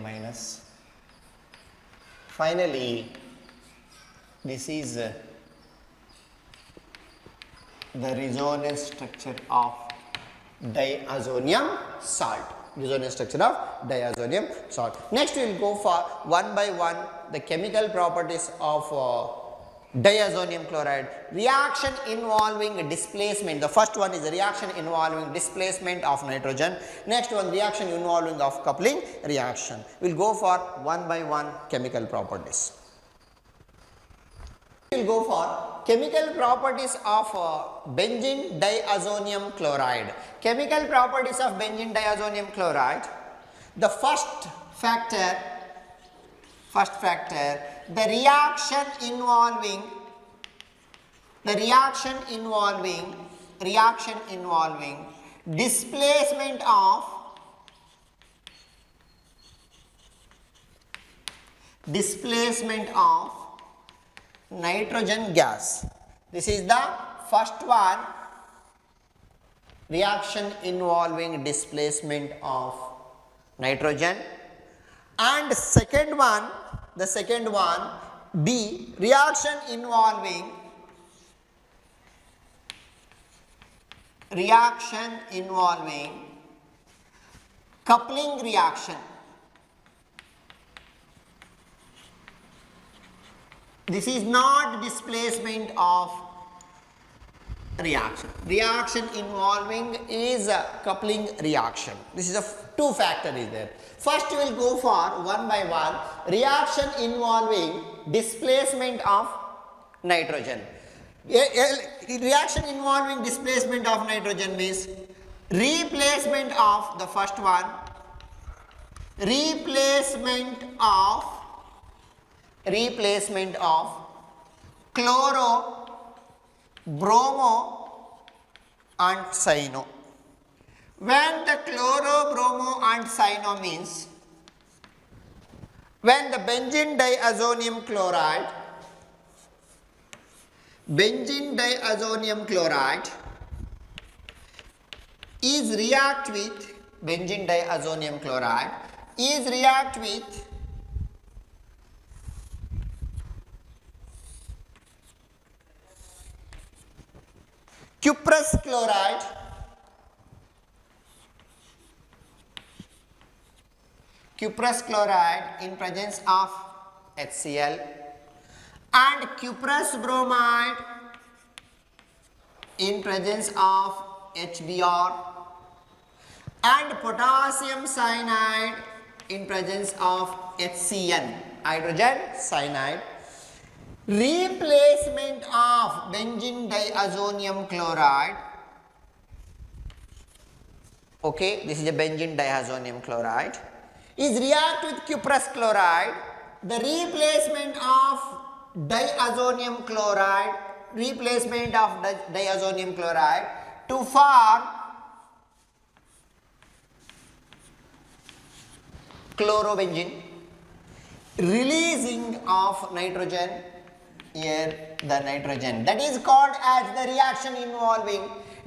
S1: minus. Finally, this is the resonance structure of diazonium salt. Resonance structure of diazonium salt. Next we will go for one by one the chemical properties of diazonium chloride. Reaction involving displacement. The first one is the reaction involving displacement of nitrogen. Next one reaction involving of coupling reaction. We will go for one by one chemical properties. We will go for chemical properties of benzene diazonium chloride. Chemical properties of benzene diazonium chloride. The first factor, the reaction involving displacement of nitrogen gas. This is the first one, reaction involving displacement of nitrogen. And second one, B, reaction involving coupling reaction. This is not displacement of reaction. Reaction involving is a coupling reaction. This is a two factor is there. First we will go for one by one reaction involving displacement of nitrogen. Reaction involving displacement of nitrogen means replacement of the first one, replacement of chloro, bromo and cyano. When the chloro, bromo and cyano means when the benzene diazonium chloride is react with cuprous chloride in presence of HCl and cuprous bromide in presence of HBr and potassium cyanide in presence of HCN, hydrogen cyanide. Replacement of benzene diazonium chloride. Okay, this is a benzene diazonium chloride. Is react with cuprous chloride. The replacement of diazonium chloride, to form chlorobenzene, releasing of nitrogen, here the nitrogen, that is called as the reaction involving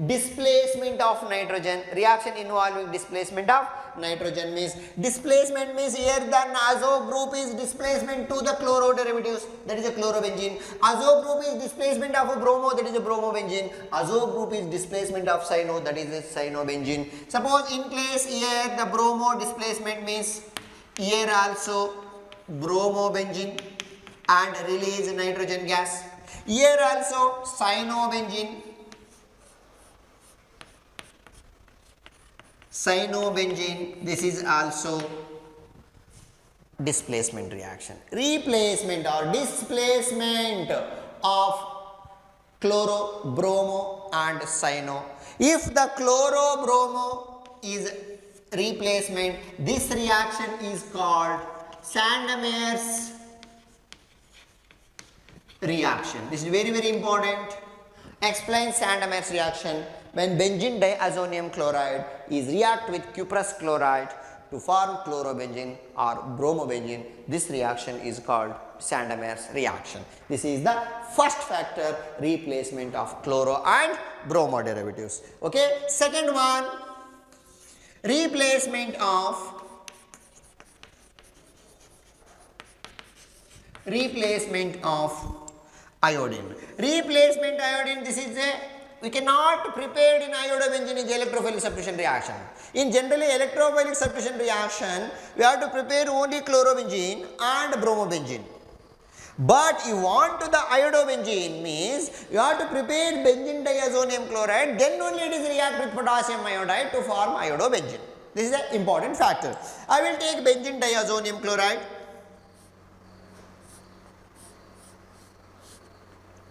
S1: displacement of nitrogen. Reaction involving displacement of nitrogen means, displacement means here the azo group is displacement to the chloro derivatives, that is a chlorobenzene. Azo group is displacement of a bromo, that is a bromobenzene. Azo group is displacement of cyano, that is a cyanobenzene. Suppose in case here the bromo displacement means here also bromobenzene and release nitrogen gas. Here also cyanobenzene, this is also displacement reaction. Replacement or displacement of chloro, bromo and cyano. If the chloro, bromo is replacement, this reaction is called Sandemeier's reaction. This is very, very important. Explain Sandemeier's reaction. When benzene diazonium chloride is react with cuprous chloride to form chlorobenzene or bromobenzene, this reaction is called Sandemeier's reaction. This is the first factor, replacement of chloro and bromo derivatives. Okay. Second one, replacement of iodine. Replacement iodine, this is a, we cannot prepare in iodobenzene is electrophilic substitution reaction. In generally electrophilic substitution reaction, we have to prepare only chlorobenzene and bromobenzene. But you want to the iodobenzene means you have to prepare benzene diazonium chloride, then only it is react with potassium iodide to form iodobenzene. This is an important factor. I will take benzene diazonium chloride.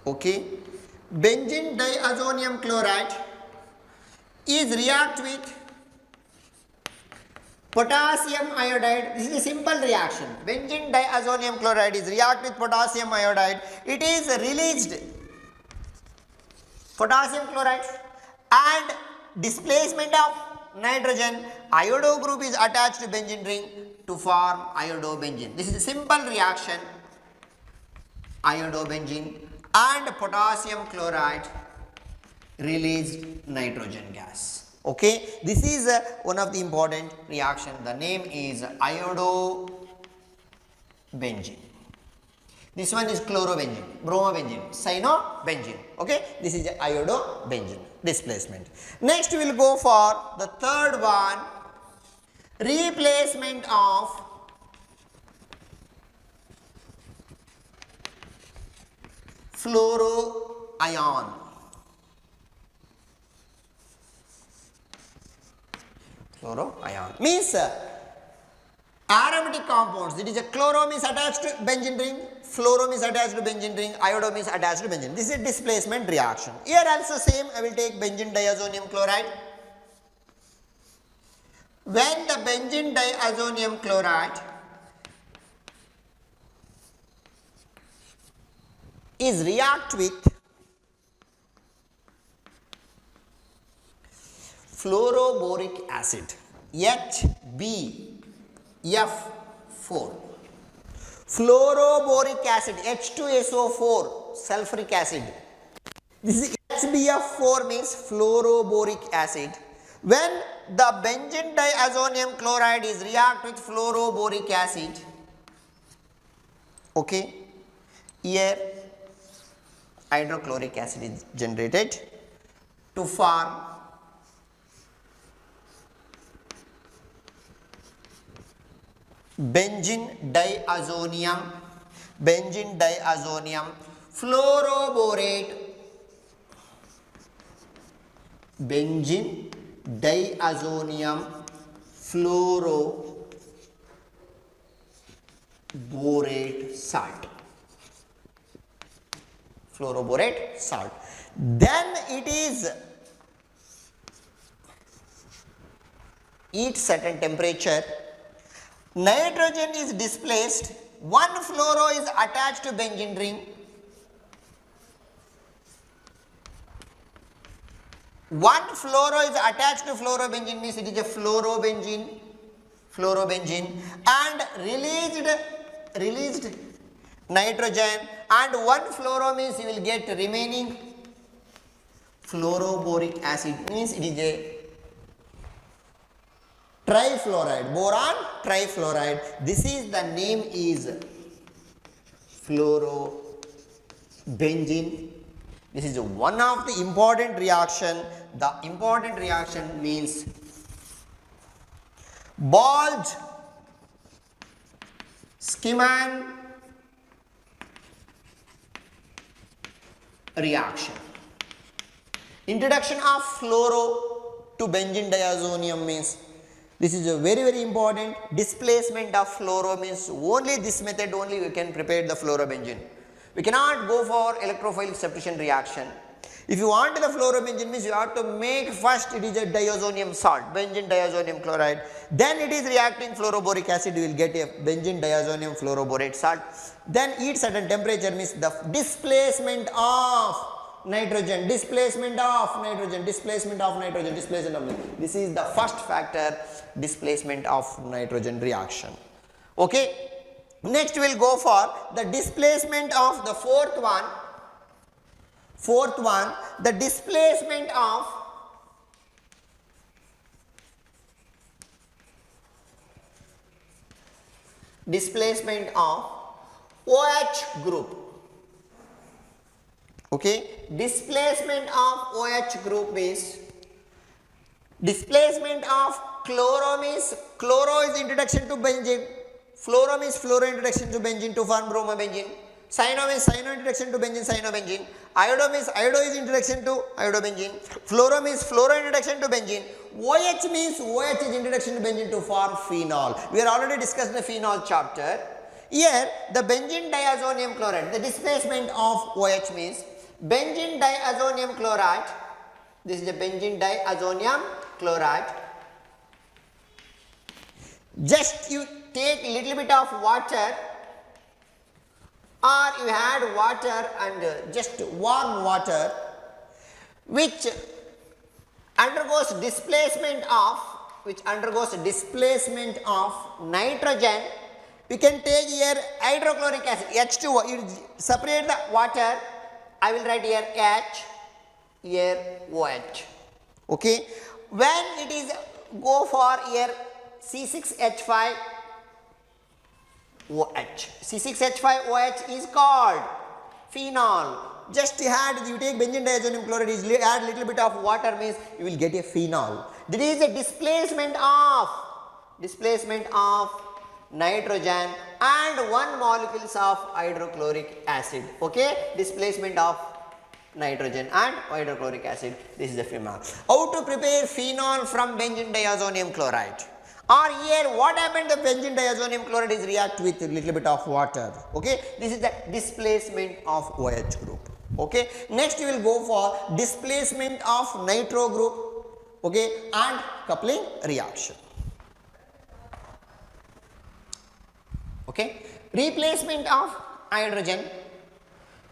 S1: Okay. Benzene diazonium chloride is react with potassium iodide. This is a simple reaction. Benzene diazonium chloride is react with potassium iodide. It is released potassium chloride and displacement of nitrogen. Iodo group is attached to benzene ring to form iodobenzene. This is a simple reaction. Iodobenzene and potassium chloride released nitrogen gas. Okay, this is one of the important reaction. The name is iodobenzene. This one is chlorobenzene, bromobenzene, cyanobenzene. Okay, this is iodobenzene displacement. Next we will go for the third one, replacement of fluoroion. Fluoroion means aromatic compounds. It is a chloro is attached to benzene ring, fluoro is attached to benzene ring, iodo is attached to benzene. This is a displacement reaction. Here also same, I will take benzene diazonium chloride. When the benzene diazonium chloride is react with fluoroboric acid, HbF4. Fluoroboric acid, H2SO4, sulfuric acid. This is HbF4 means fluoroboric acid. When the benzene diazonium chloride is react with fluoroboric acid, okay, here hydrochloric acid is generated to form benzene diazonium fluoroborate, benzene diazonium fluoroborate fluoroborate salt. Fluoroborate salt. Then it is at certain temperature, nitrogen is displaced, one fluoro is attached to benzene ring, one fluoro is attached to fluorobenzene, means it is a fluorobenzene, and released nitrogen, and one fluoro means you will get remaining fluoroboric acid, means it is a trifluoride, boron trifluoride. This is the name is fluorobenzene. This is one of the important reaction. The important reaction means Boltzmann-Schneemann reaction. Introduction of fluoro to benzene diazonium means, this is a very important. Displacement of fluoro means only this method only we can prepare the fluorobenzene. We cannot go for electrophilic substitution reaction. If you want the fluorobenzene means you have to make first it is a diazonium salt, benzene diazonium chloride. Then it is reacting fluoroboric acid, you will get a benzene diazonium fluoroborate salt. Then at certain temperature means the displacement of nitrogen. This is the first factor, displacement of nitrogen reaction. Okay. Next we will go for the displacement of the fourth one, the displacement of OH group. Okay, displacement of OH group means displacement of chloro means chloro is introduction to benzene, fluoro means fluoro introduction to benzene to form bromobenzene, cyano means cyano introduction to benzene, cyanobenzene, iodo means iodo is introduction to iodobenzene, fluoro means fluoro introduction to benzene, OH means OH is introduction to benzene to form phenol. We are already discussed the phenol chapter. Here the benzene diazonium chloride, the displacement of OH means benzene diazonium chloride, this is the benzene diazonium chloride. Just you take little bit of water, or you add water and just warm water, which undergoes displacement of nitrogen. We can take here hydrochloric acid, H2O, you separate the water, I will write here H, here OH. Okay. When it is go for here C6H5OH, C6H5OH is called phenol. Just you take benzene diazonium chloride, you add little bit of water means you will get a phenol. There is a displacement of nitrogen and one molecules of hydrochloric acid. Okay, displacement of nitrogen and hydrochloric acid. This is the phenol. How to prepare phenol from benzene diazonium chloride? Or here what happened, the benzene diazonium chloride is react with a little bit of water. Okay, this is the displacement of OH group. Okay, next we will go for displacement of nitro group. Okay, and coupling reaction. Okay, replacement of hydrogen.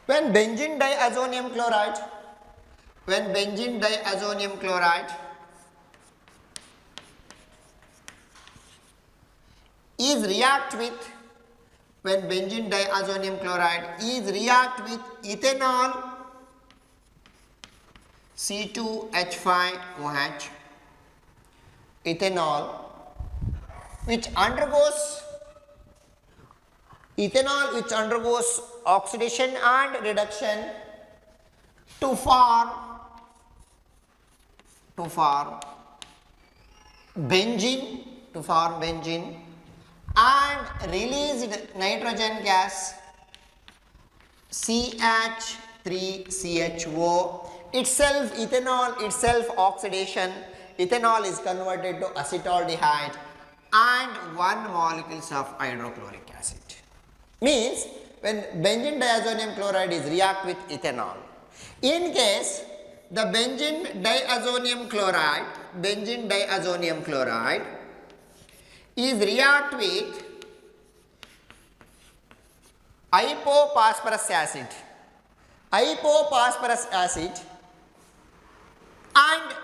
S1: When benzene diazonium chloride is react with, when benzene diazonium chloride is react with ethanol C2H5OH, ethanol which undergoes oxidation and reduction to form benzene, and released nitrogen gas CH3CHO itself, ethanol itself oxidation, ethanol is converted to acetaldehyde and one molecules of hydrochloric acid. Means when benzene diazonium chloride is react with ethanol. In case the benzene diazonium chloride is react with hypophosphorus acid and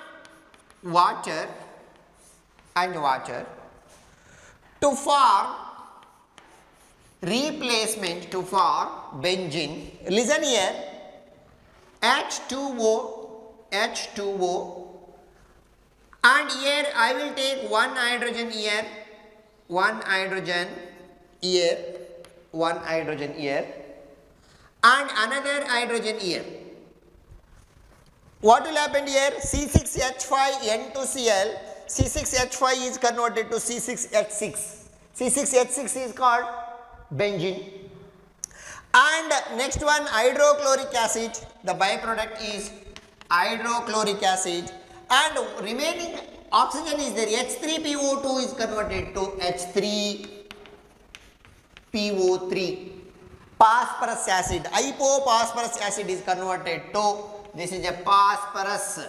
S1: water to form replacement to form benzene. Listen here, H2O, and here I will take one hydrogen here, and another hydrogen here. What will happen here? C6H5N2Cl, C6H5 is converted to C6H6. C6H6 is called benzene. And next one, hydrochloric acid, the byproduct is hydrochloric acid, and remaining oxygen is there, H3PO2 is converted to H3PO3. Phosphorus acid, hypophosphorus acid is converted to, this is a phosphorus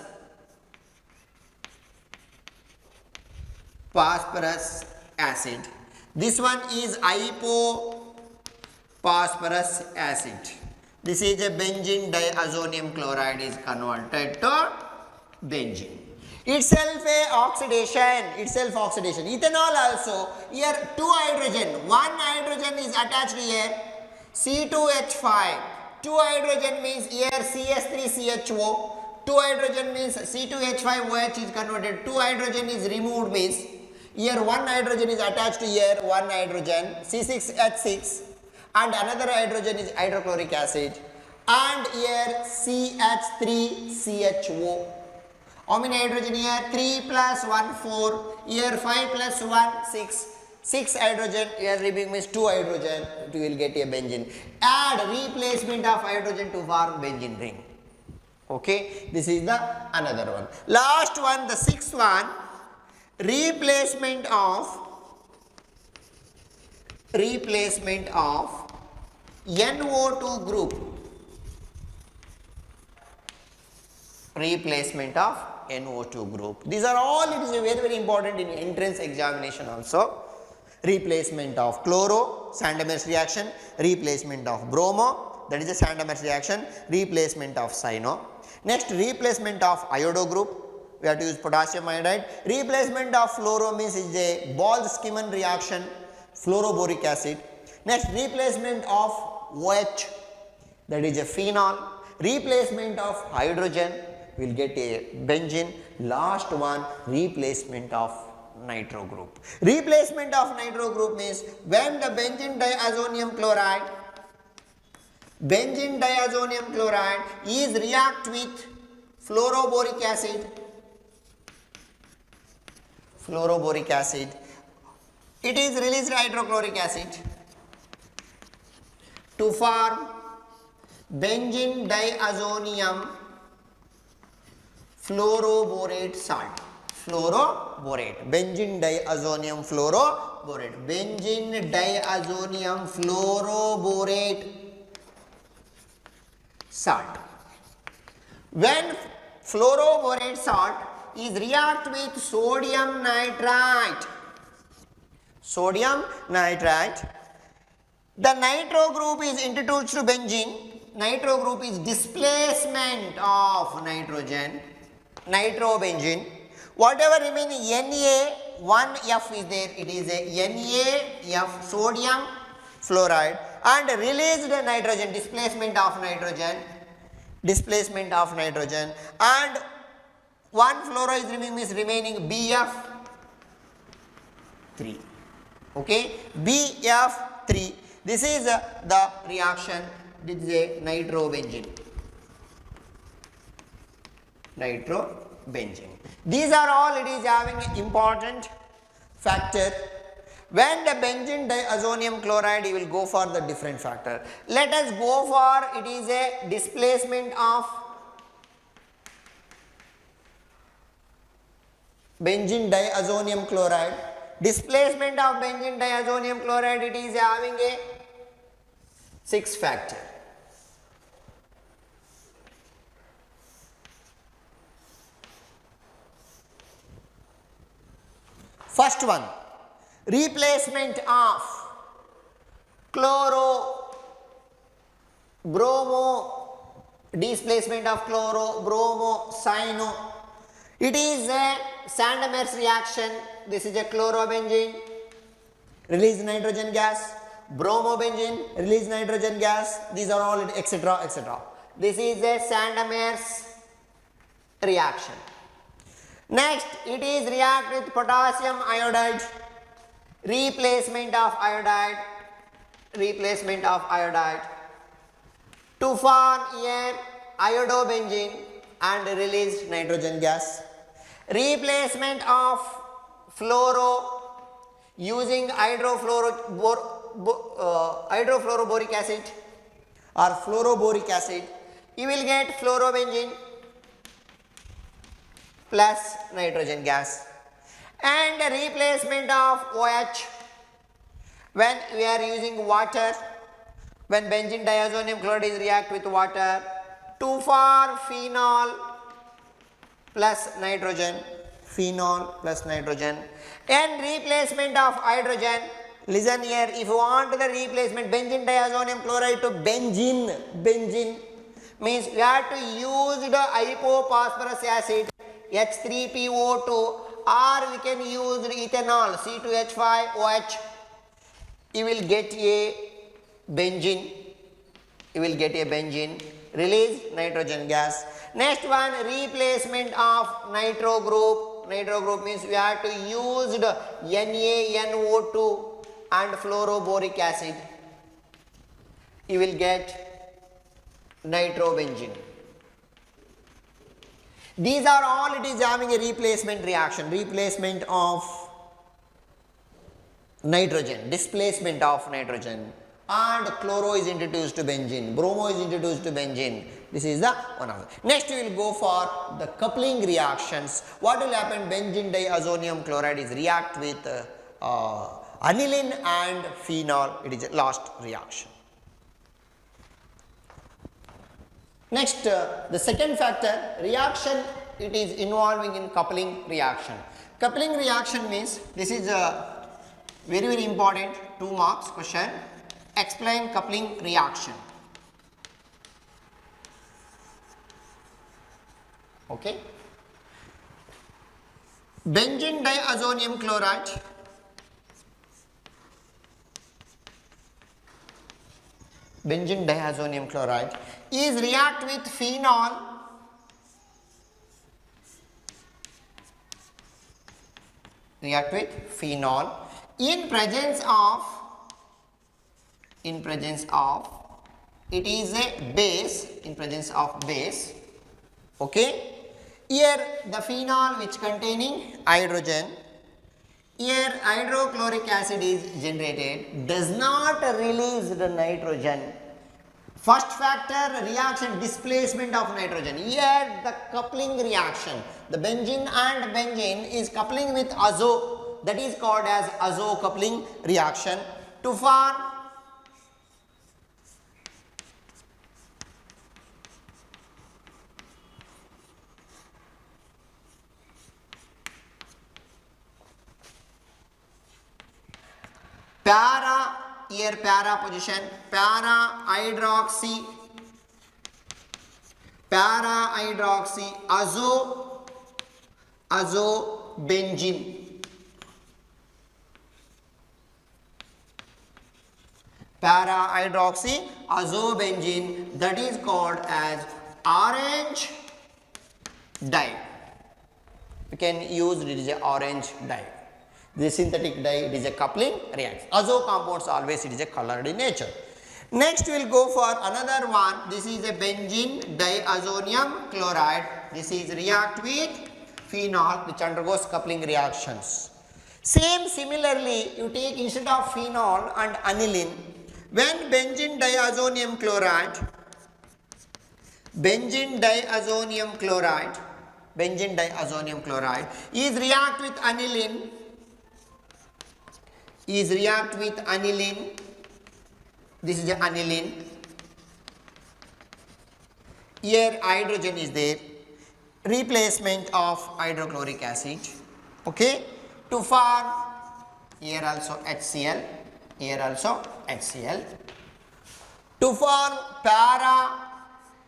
S1: acid. This one is hypophosphorus acid. This is a benzene diazonium chloride is converted to benzene. Itself oxidation. Ethanol also, here two hydrogen, one hydrogen is attached here, C2H5, two hydrogen means here CS3CHO, two hydrogen means C2H5OH is converted, two hydrogen is removed means here one hydrogen is attached to here, one hydrogen C6H6, and another hydrogen is hydrochloric acid, and here CH3CHO. How many hydrogen here? 3 plus 1 4, here 5 plus 1 6. 6 hydrogen, here remaining means 2 hydrogen, you will get a benzene. Add replacement of hydrogen to form benzene ring. Okay, this is the another one. Last one, the sixth one, replacement of NO2 group. Replacement of NO2 group. These are all, it is very important in entrance examination also. Replacement of chloro, Sandemers reaction, replacement of bromo, that is a Sandemers reaction, replacement of cyano. Next, replacement of iodo group, we have to use potassium iodide. Replacement of fluoro means is a Bose-Schmidt reaction, fluoroboric acid. Next, replacement of OH, that is a phenol. Replacement of hydrogen, we will get a benzene. Last one, replacement of nitro group. Replacement of nitro group means when the benzene diazonium chloride is react with fluoroboric acid, it is released hydrochloric acid to form benzene diazonium fluoroborate salt. Benzene diazonium fluoroborate salt. When fluoroborate salt is react with sodium nitrite, the nitro group is introduced to benzene. Nitro group is displacement of nitrogen, nitrobenzene. Whatever remaining Na1F is there, it is a NaF, sodium fluoride, and released nitrogen, displacement of nitrogen, and one fluoro is remaining BF3. Okay, BF3. This is the reaction. This is a nitrobenzene. These are all it is having important factor. When the benzene diazonium chloride, you will go for the different factor. Let us go for, it is a displacement of benzene diazonium chloride. Displacement of benzene diazonium chloride, it is having a 6 factor. First one, replacement of chloro, bromo, displacement of chloro, bromo, cyano. It is a Sandemer's reaction. This is a chlorobenzene, release nitrogen gas. Bromobenzene, release nitrogen gas. These are all etc. etc. This is a Sandemer's reaction. Next, it is react with potassium iodide, replacement of iodide, to form a iodobenzene and release nitrogen gas. Replacement of fluoro using hydrofluoroboric acid or fluoroboric acid, you will get fluorobenzene plus nitrogen gas. And replacement of OH when we are using water, when benzene diazonium chloride is react with water to form phenol plus nitrogen, and replacement of hydrogen. Listen here, if you want the replacement benzene diazonium chloride to benzene means we have to use the hypophosphorus acid H3PO2, or we can use ethanol C2H5OH. You will get a benzene, release nitrogen gas. Next one, replacement of nitro group. Nitro group means we have to use the NaNO2 and fluoroboric acid. You will get nitrobenzene. These are all it is having a replacement reaction, replacement of nitrogen, displacement of nitrogen, and chloro is introduced to benzene, bromo is introduced to benzene. This is the one of them. Next we will go for the coupling reactions. What will happen? Benzene diazonium chloride is react with aniline and phenol. It is a last reaction. Next, the second factor, reaction, it is involving in coupling reaction. Coupling reaction means, this is a very important 2 marks question. Explain coupling reaction. Okay. Benzene diazonium chloride is react with phenol in presence of it is a base, in presence of base. Okay, here the phenol which containing hydrogen, here hydrochloric acid is generated, does not release the nitrogen. First factor, reaction displacement of nitrogen. Here the coupling reaction, the benzene and benzene is coupling with azo, that is called as azo coupling reaction to form para, here para position, para hydroxy azo benzene. Para hydroxy azobenzene, that is called as orange dye. We can use it as a orange dye. This synthetic dye, it is a coupling reaction. Azo compounds always it is a colored in nature. Next we will go for another one. This is a benzene diazonium chloride. This is react with phenol which undergoes coupling reactions. Similarly, you take instead of phenol and aniline, when benzene diazonium chloride is react with aniline, This is the aniline. Here hydrogen is there, replacement of hydrochloric acid, okay, to form here also HCl, here also HCl, to form para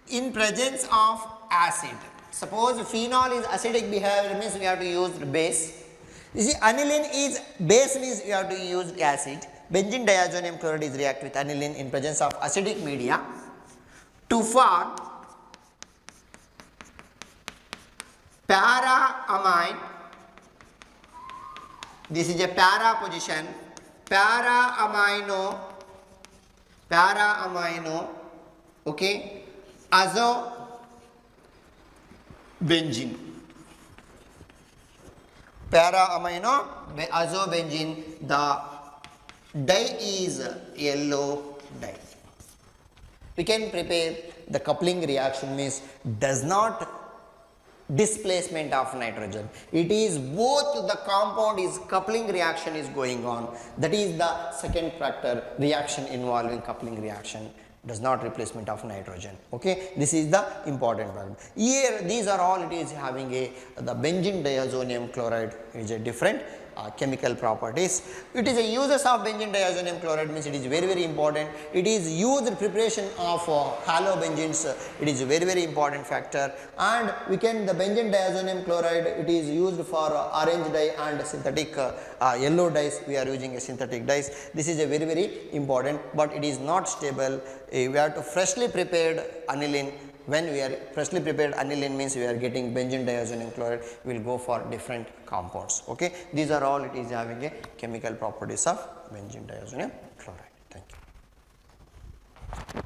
S1: in presence of acid. Suppose phenol is acidic behavior, means we have to use base. You see, aniline is base, means we have to use acid. Benzene diazonium chloride is react with aniline in presence of acidic media to form para-amine. This is a para position, para-amino, okay, azobenzene. Para-amino azobenzene, the dye is yellow dye. We can prepare the coupling reaction, means does not displacement of nitrogen. It is both the compound is coupling reaction is going on. That is the second factor, reaction involving coupling reaction, does not replacement of nitrogen. Okay, this is the important part. Here these are all it is having the benzene diazonium chloride is a different chemical properties. It is a uses of benzene diazonium chloride, means it is very important. It is used in preparation of halobenzenes. It is a very important factor, and we can the benzene diazonium chloride, it is used for orange dye and synthetic yellow dyes. We are using a synthetic dyes. This is a very important, but it is not stable. We have to freshly prepared aniline. When we are freshly prepared aniline, means we are getting benzene diazonium chloride, we will go for different compounds. Okay, these are all it is having a chemical properties of benzene diazonium chloride. Thank you.